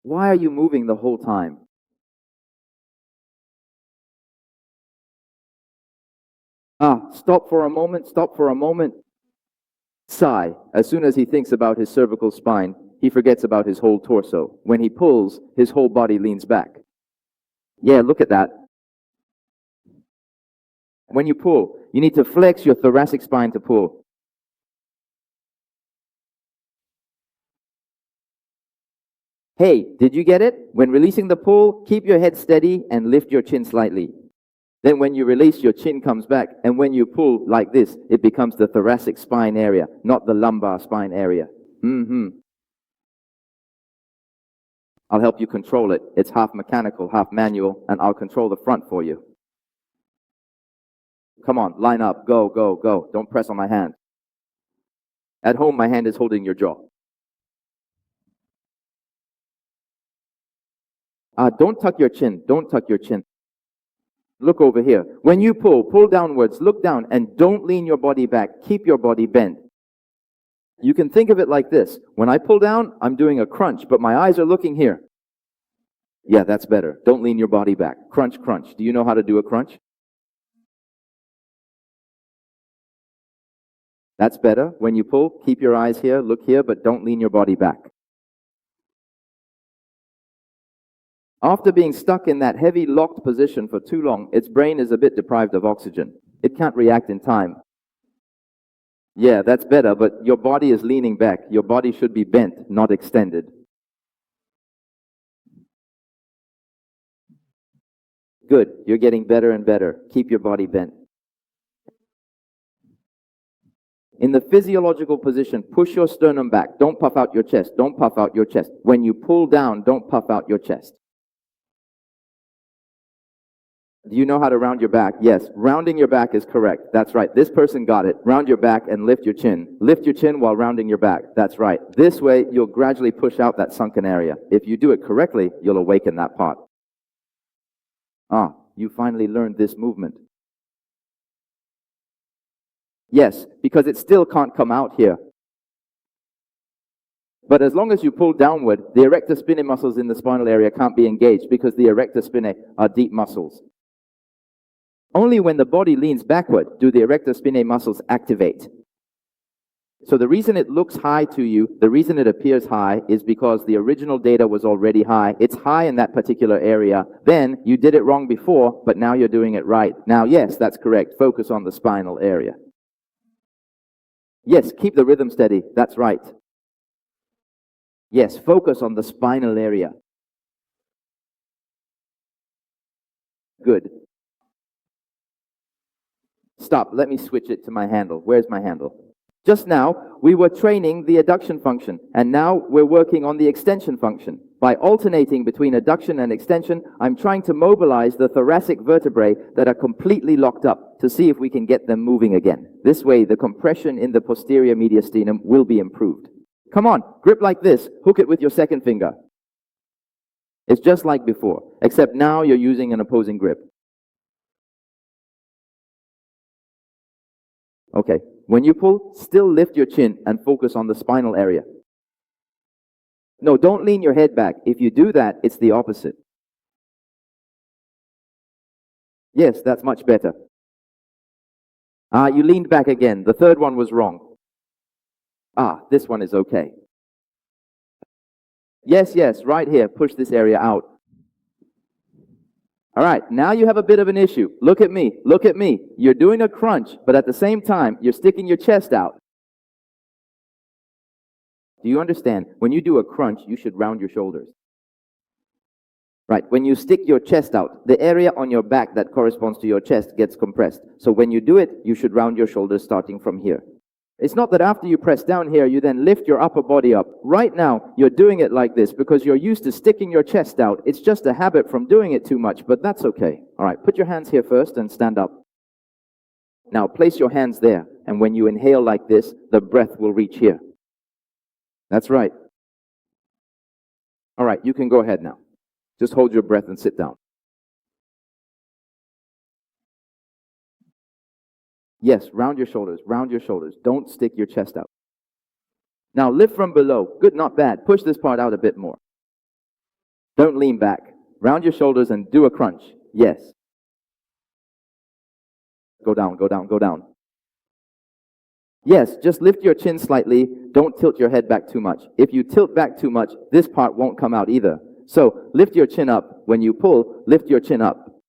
Why are you moving the whole time? Stop for a moment, stop for a moment. Sigh. As soon as he thinks about his cervical spine, he forgets about his whole torso. When he pulls, his whole body leans back. Yeah, look at that. When you pull, you need to flex your thoracic spine to pull. Hey, did you get it? When releasing the pull, keep your head steady and lift your chin slightly. Then when you release, your chin comes back, and when you pull like this, it becomes the thoracic spine area, not the lumbar spine area. I'll help you control it. It's half mechanical, half manual, and I'll control the front for you. Come on, line up, go, go, go. Don't press on my hand. At home, my hand is holding your jaw. Don't tuck your chin, don't tuck your chin. Look over here. When you pull, pull downwards, look down, and don't lean your body back. Keep your body bent. You can think of it like this. When I pull down, I'm doing a crunch, but my eyes are looking here. Yeah, that's better. Don't lean your body back. Crunch, crunch. Do you know how to do a crunch? That's better. When you pull, keep your eyes here, look here, but don't lean your body back. After being stuck in that heavy locked position for too long, its brain is a bit deprived of oxygen. It can't react in time. Yeah, that's better, but your body is leaning back. Your body should be bent, not extended. Good. You're getting better and better. Keep your body bent. In the physiological position, push your sternum back. Don't puff out your chest. Don't puff out your chest. When you pull down, don't puff out your chest. Do you know how to round your back? Yes, rounding your back is correct. That's right. This person got it. Round your back and lift your chin. Lift your chin while rounding your back. That's right. This way, you'll gradually push out that sunken area. If you do it correctly, you'll awaken that part. You finally learned this movement. Yes, because it still can't come out here. But as long as you pull downward, the erector spinae muscles in the spinal area can't be engaged because the erector spinae are deep muscles. Only when the body leans backward do the erector spinae muscles activate. So the reason it looks high to you, the reason it appears high, is because the original data was already high. It's high in that particular area. Then you did it wrong before, but now you're doing it right. Now, yes, that's correct. Focus on the spinal area. Yes, keep the rhythm steady. That's right. Yes, focus on the spinal area. Good. Stop. Let me switch it to my handle. Where's my handle? Just now, we were training the adduction function, and now we're working on the extension function. By alternating between adduction and extension, I'm trying to mobilize the thoracic vertebrae that are completely locked up to see if we can get them moving again. This way, the compression in the posterior mediastinum will be improved. Come on, grip like this. Hook it with your second finger. It's just like before, except now you're using an opposing grip. Okay. When you pull, still lift your chin and focus on the spinal area. No, don't lean your head back. If you do that, it's the opposite. Yes, that's much better. You leaned back again. The third one was wrong. This one is okay. Yes, right here. Push this area out. All right, now you have a bit of an issue. Look at me. Look at me. You're doing a crunch, but at the same time, you're sticking your chest out. Do you understand? When you do a crunch, you should round your shoulders. Right, when you stick your chest out, the area on your back that corresponds to your chest gets compressed. So when you do it, you should round your shoulders starting from here. It's not that after you press down here, you then lift your upper body up. Right now, you're doing it like this because you're used to sticking your chest out. It's just a habit from doing it too much, but that's okay. All right, put your hands here first and stand up. Now, place your hands there, and when you inhale like this, the breath will reach here. That's right. All right, you can go ahead now. Just hold your breath and sit down. Yes, round your shoulders, round your shoulders. Don't stick your chest out. Now lift from below. Good, not bad. Push this part out a bit more. Don't lean back. Round your shoulders and do a crunch. Yes. Go down, go down, go down. Yes, just lift your chin slightly. Don't tilt your head back too much. If you tilt back too much, this part won't come out either. So lift your chin up. When you pull, lift your chin up.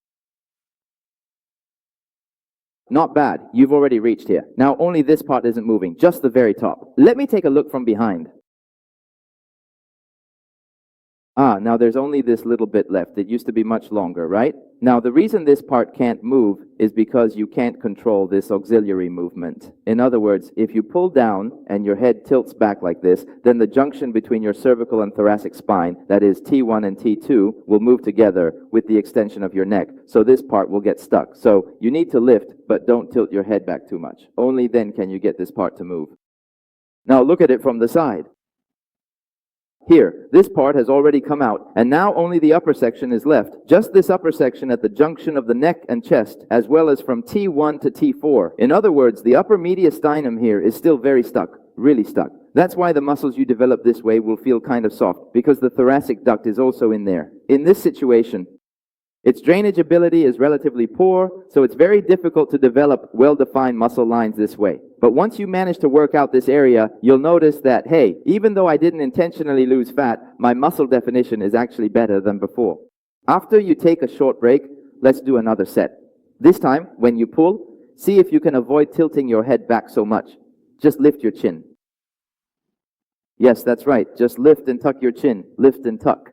Not bad. You've already reached here. Now only this part isn't moving, just the very top. Let me take a look from behind. Now there's only this little bit left. It used to be much longer, right? Now the reason this part can't move is because you can't control this auxiliary movement. In other words, if you pull down and your head tilts back like this, then the junction between your cervical and thoracic spine, that is T1 and T2, will move together with the extension of your neck. So this part will get stuck. So you need to lift, but don't tilt your head back too much. Only then can you get this part to move. Now look at it from the side. Here, this part has already come out, and now only the upper section is left. Just this upper section at the junction of the neck and chest, as well as from T1 to T4. In other words, the upper mediastinum here is still very stuck, really stuck. That's why the muscles you develop this way will feel kind of soft, because the thoracic duct is also in there. In this situation, its drainage ability is relatively poor, so it's very difficult to develop well-defined muscle lines this way. But once you manage to work out this area, you'll notice that, hey, even though I didn't intentionally lose fat, my muscle definition is actually better than before. After you take a short break, let's do another set. This time, when you pull, see if you can avoid tilting your head back so much. Just lift your chin. Yes, that's right. Just lift and tuck your chin. Lift and tuck.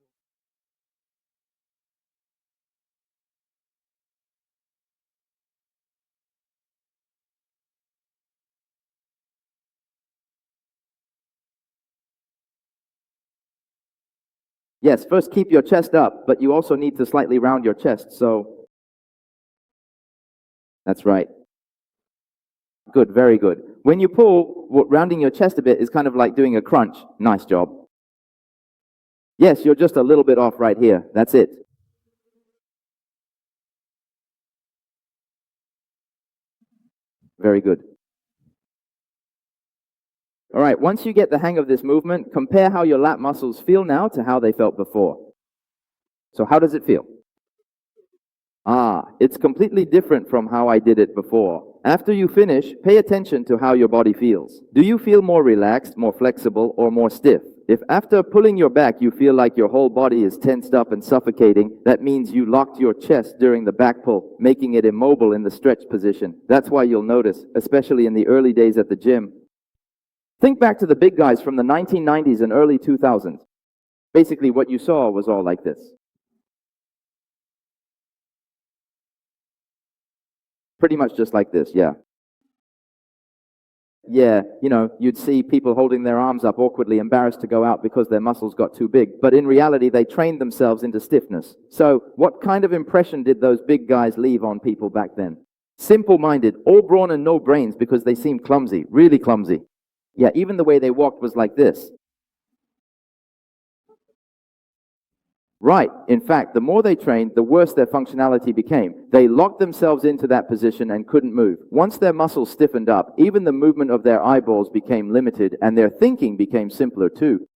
Yes, first keep your chest up, but you also need to slightly round your chest, so that's right. Good, very good. When you pull, rounding your chest a bit is kind of like doing a crunch. Nice job. Yes, you're just a little bit off right here. That's it. Very good. All right, once you get the hang of this movement, compare how your lat muscles feel now to how they felt before. So how does it feel? It's completely different from how I did it before. After you finish, pay attention to how your body feels. Do you feel more relaxed, more flexible, or more stiff? If after pulling your back you feel like your whole body is tensed up and suffocating, that means you locked your chest during the back pull, making it immobile in the stretch position. That's why you'll notice, especially in the early days at the gym. Think back to the big guys from the 1990s and early 2000s. Basically, what you saw was all like this. Pretty much just like this, yeah. Yeah, you'd see people holding their arms up awkwardly, embarrassed to go out because their muscles got too big. But in reality, they trained themselves into stiffness. So what kind of impression did those big guys leave on people back then? Simple-minded, all brawn and no brains because they seemed clumsy, really clumsy. Yeah, even the way they walked was like this. Right. In fact, the more they trained, the worse their functionality became. They locked themselves into that position and couldn't move. Once their muscles stiffened up, even the movement of their eyeballs became limited, and their thinking became simpler too.